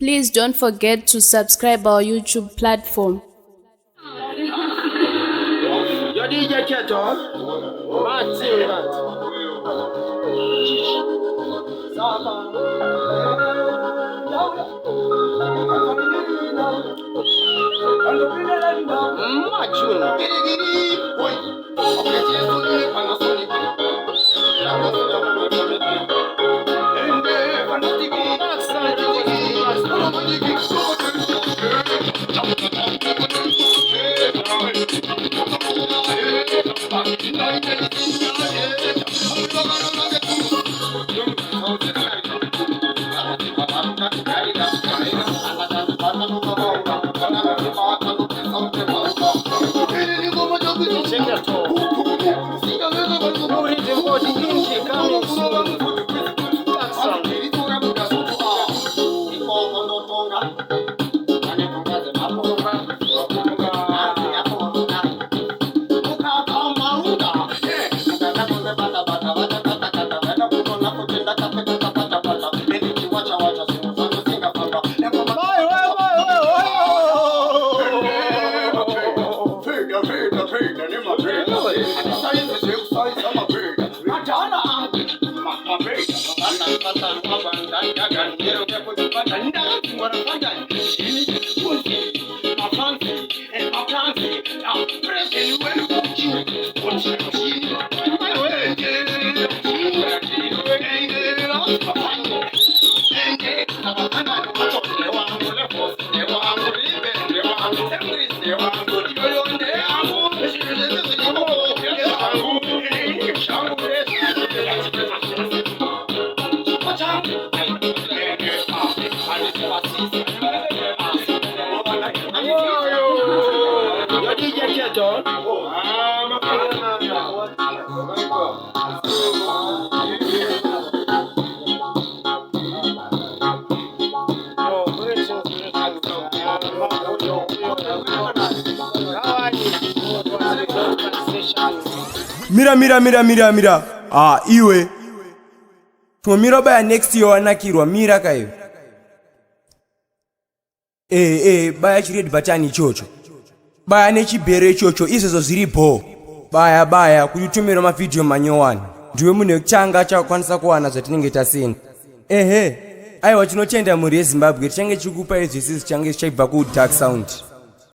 Please don't forget to subscribe our YouTube platform. Your DJ Keto, Mira. Iwe. Tumira baya next year wanakirwa mira kayo. Baya chiredi batani chocho. Baya nechibere chocho izo ziripo. Baya kuyitumira ma video manyowani. Ndiwe mune changa chakwanisa kuwana zvatinenge tasina. Aiwa chinochenda muri Zimbabwe change chikupa izvisi change chaibva ku Dark Sound.